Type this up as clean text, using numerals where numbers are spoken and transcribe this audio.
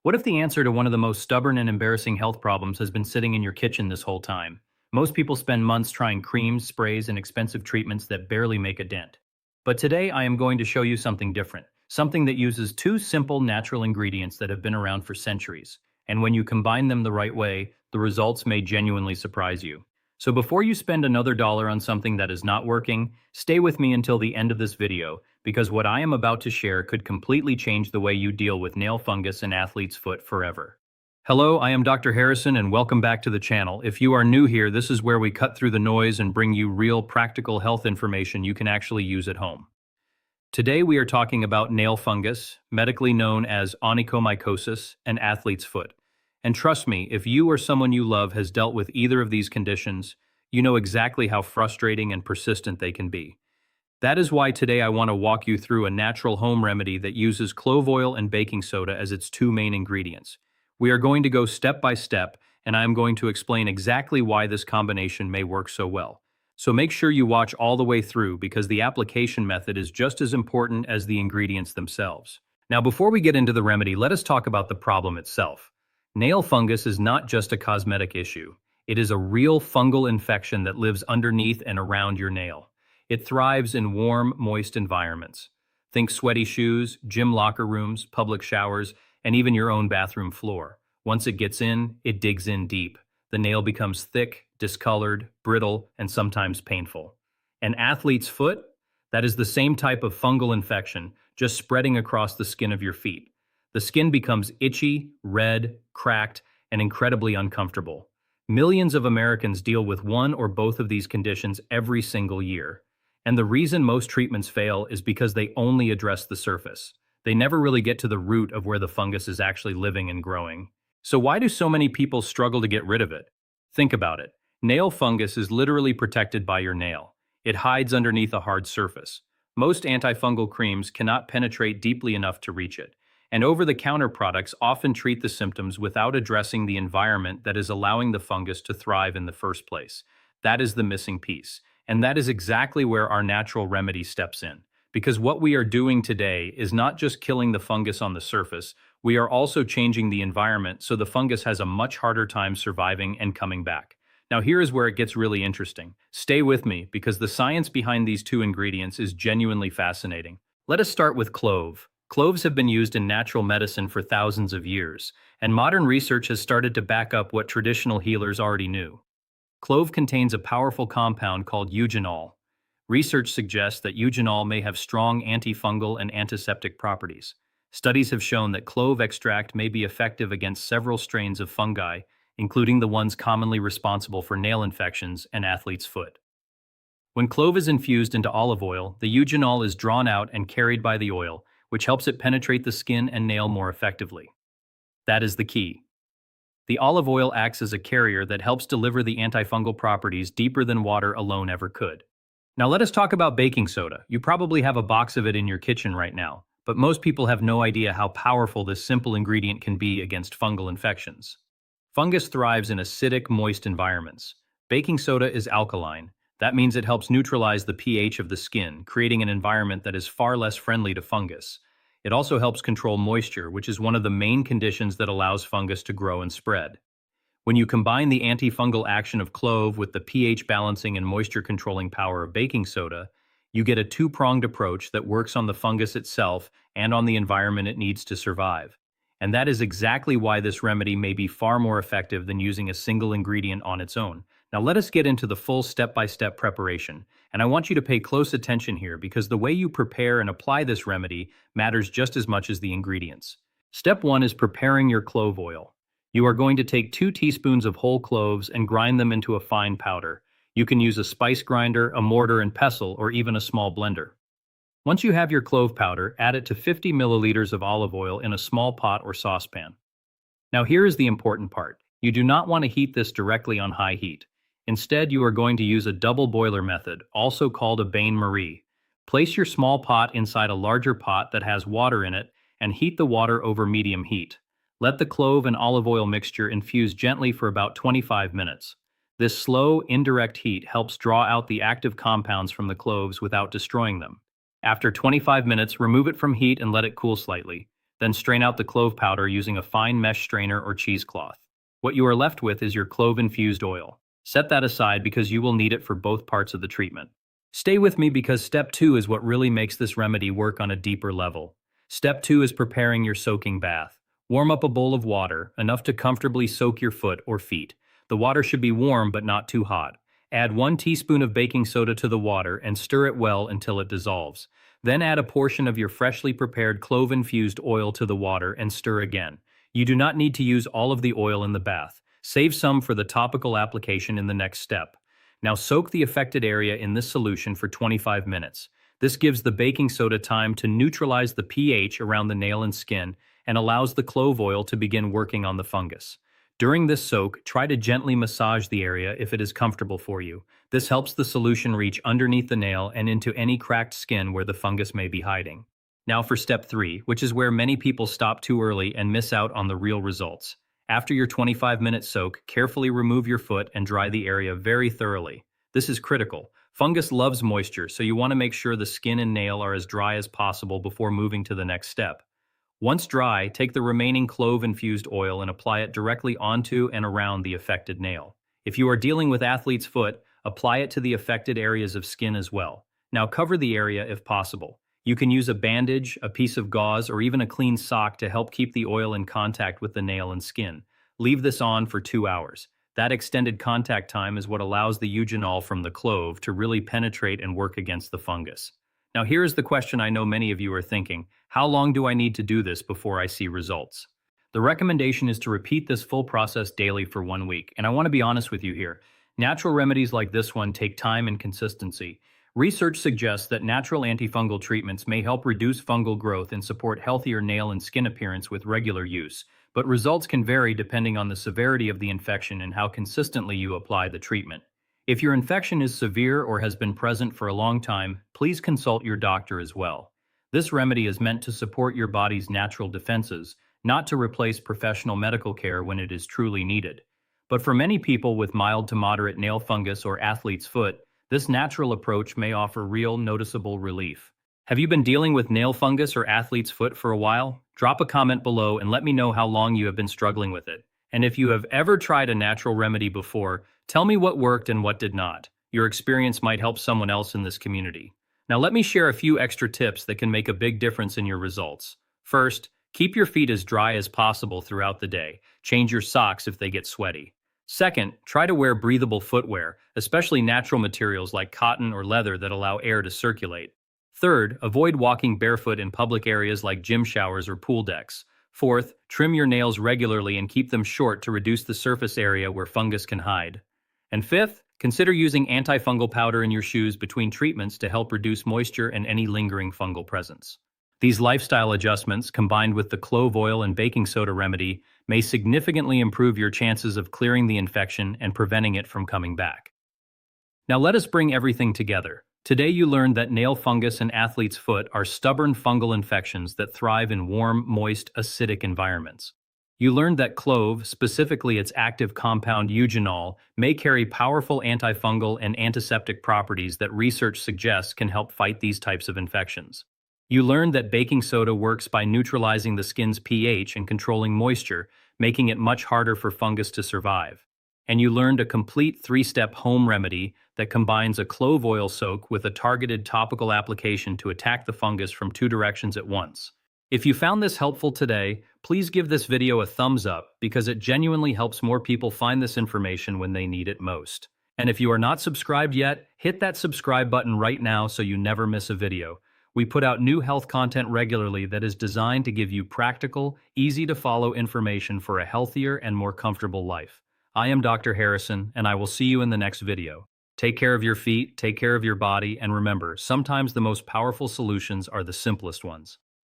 What if the answer to one of the most stubborn and embarrassing health problems has been sitting in your kitchen this whole time? Most people spend months trying creams, sprays, and expensive treatments that barely make a dent. But today I am going to show you something different, something that uses two simple natural ingredients that have been around for centuries. And when you combine them the right way, the results may genuinely surprise you. So before you spend another dollar on something that is not working, stay with me until the end of this video, because what I am about to share could completely change the way you deal with nail fungus and athlete's foot forever. Hello, I am Dr. Harrison and welcome back to the channel. If you are new here, this is where we cut through the noise and bring you real practical health information you can actually use at home. Today we are talking about nail fungus, medically known as onychomycosis, and athlete's foot. And trust me, if you or someone you love has dealt with either of these conditions, you know exactly how frustrating and persistent they can be. That is why today I want to walk you through a natural home remedy that uses clove oil and baking soda as its two main ingredients. We are going to go step by step, and I am going to explain exactly why this combination may work so well. So make sure you watch all the way through because the application method is just as important as the ingredients themselves. Now, before we get into the remedy, let us talk about the problem itself. Nail fungus is not just a cosmetic issue. It is a real fungal infection that lives underneath and around your nail. It thrives in warm, moist environments. Think sweaty shoes, gym locker rooms, public showers, and even your own bathroom floor. Once it gets in, it digs in deep. The nail becomes thick, discolored, brittle, and sometimes painful. An athlete's foot? That is the same type of fungal infection, just spreading across the skin of your feet. The skin becomes itchy, red, cracked, and incredibly uncomfortable. Millions of Americans deal with one or both of these conditions every single year. And the reason most treatments fail is because they only address the surface. They never really get to the root of where the fungus is actually living and growing. So why do so many people struggle to get rid of it? Think about it. Nail fungus is literally protected by your nail. It hides underneath a hard surface. Most antifungal creams cannot penetrate deeply enough to reach it. And over-the-counter products often treat the symptoms without addressing the environment that is allowing the fungus to thrive in the first place. That is the missing piece. And that is exactly where our natural remedy steps in. Because what we are doing today is not just killing the fungus on the surface, we are also changing the environment so the fungus has a much harder time surviving and coming back. Now here is where it gets really interesting. Stay with me because the science behind these two ingredients is genuinely fascinating. Let us start with clove. Cloves have been used in natural medicine for thousands of years, and modern research has started to back up what traditional healers already knew. Clove contains a powerful compound called eugenol. Research suggests that eugenol may have strong antifungal and antiseptic properties. Studies have shown that clove extract may be effective against several strains of fungi, including the ones commonly responsible for nail infections and athlete's foot. When clove is infused into olive oil, the eugenol is drawn out and carried by the oil, which helps it penetrate the skin and nail more effectively. That is the key. The olive oil acts as a carrier that helps deliver the antifungal properties deeper than water alone ever could. Now let us talk about baking soda. You probably have a box of it in your kitchen right now, but most people have no idea how powerful this simple ingredient can be against fungal infections. Fungus thrives in acidic, moist environments. Baking soda is alkaline. That means it helps neutralize the pH of the skin, creating an environment that is far less friendly to fungus. It also helps control moisture, which is one of the main conditions that allows fungus to grow and spread. When you combine the antifungal action of clove with the pH balancing and moisture controlling power of baking soda, you get a two-pronged approach that works on the fungus itself and on the environment it needs to survive. And that is exactly why this remedy may be far more effective than using a single ingredient on its own. Now let us get into the full step-by-step preparation, and I want you to pay close attention here because the way you prepare and apply this remedy matters just as much as the ingredients. Step 1 is preparing your clove oil. You are going to take 2 teaspoons of whole cloves and grind them into a fine powder. You can use a spice grinder, a mortar and pestle, or even a small blender. Once you have your clove powder, add it to 50 milliliters of olive oil in a small pot or saucepan. Now here is the important part. You do not want to heat this directly on high heat. Instead, you are going to use a double boiler method, also called a bain-marie. Place your small pot inside a larger pot that has water in it and heat the water over medium heat. Let the clove and olive oil mixture infuse gently for about 25 minutes. This slow, indirect heat helps draw out the active compounds from the cloves without destroying them. After 25 minutes, remove it from heat and let it cool slightly. Then strain out the clove powder using a fine mesh strainer or cheesecloth. What you are left with is your clove-infused oil. Set that aside because you will need it for both parts of the treatment. Stay with me because step 2 is what really makes this remedy work on a deeper level. Step 2 is preparing your soaking bath. Warm up a bowl of water, enough to comfortably soak your foot or feet. The water should be warm but not too hot. Add 1 teaspoon of baking soda to the water and stir it well until it dissolves. Then add a portion of your freshly prepared clove-infused oil to the water and stir again. You do not need to use all of the oil in the bath. Save some for the topical application in the next step. Now soak the affected area in this solution for 25 minutes. This gives the baking soda time to neutralize the pH around the nail and skin and allows the clove oil to begin working on the fungus. During this soak, try to gently massage the area if it is comfortable for you. This helps the solution reach underneath the nail and into any cracked skin where the fungus may be hiding. Now for step 3, which is where many people stop too early and miss out on the real results. After your 25-minute soak, carefully remove your foot and dry the area very thoroughly. This is critical. Fungus loves moisture, so you want to make sure the skin and nail are as dry as possible before moving to the next step. Once dry, take the remaining clove-infused oil and apply it directly onto and around the affected nail. If you are dealing with athlete's foot, apply it to the affected areas of skin as well. Now cover the area if possible. You can use a bandage, a piece of gauze, or even a clean sock to help keep the oil in contact with the nail and skin. Leave this on for 2 hours. That extended contact time is what allows the eugenol from the clove to really penetrate and work against the fungus. Now here is the question I know many of you are thinking: how long do I need to do this before I see results? The recommendation is to repeat this full process daily for 1 week, and I want to be honest with you here. Natural remedies like this one take time and consistency. Research suggests that natural antifungal treatments may help reduce fungal growth and support healthier nail and skin appearance with regular use, but results can vary depending on the severity of the infection and how consistently you apply the treatment. If your infection is severe or has been present for a long time, please consult your doctor as well. This remedy is meant to support your body's natural defenses, not to replace professional medical care when it is truly needed. But for many people with mild to moderate nail fungus or athlete's foot, this natural approach may offer real, noticeable relief. Have you been dealing with nail fungus or athlete's foot for a while? Drop a comment below and let me know how long you have been struggling with it. And if you have ever tried a natural remedy before, tell me what worked and what did not. Your experience might help someone else in this community. Now let me share a few extra tips that can make a big difference in your results. First, keep your feet as dry as possible throughout the day. Change your socks if they get sweaty. Second, try to wear breathable footwear, especially natural materials like cotton or leather that allow air to circulate. Third, avoid walking barefoot in public areas like gym showers or pool decks. Fourth, trim your nails regularly and keep them short to reduce the surface area where fungus can hide. And fifth, consider using antifungal powder in your shoes between treatments to help reduce moisture and any lingering fungal presence. These lifestyle adjustments, combined with the clove oil and baking soda remedy, may significantly improve your chances of clearing the infection and preventing it from coming back. Now let us bring everything together. Today you learned that nail fungus and athlete's foot are stubborn fungal infections that thrive in warm, moist, acidic environments. You learned that clove, specifically its active compound eugenol, may carry powerful antifungal and antiseptic properties that research suggests can help fight these types of infections. You learned that baking soda works by neutralizing the skin's pH and controlling moisture, making it much harder for fungus to survive. And you learned a complete 3-step home remedy that combines a clove oil soak with a targeted topical application to attack the fungus from 2 directions at once. If you found this helpful today, please give this video a thumbs up because it genuinely helps more people find this information when they need it most. And if you are not subscribed yet, hit that subscribe button right now so you never miss a video. We put out new health content regularly that is designed to give you practical, easy-to-follow information for a healthier and more comfortable life. I am Dr. Harrison, and I will see you in the next video. Take care of your feet, take care of your body, and remember, sometimes the most powerful solutions are the simplest ones.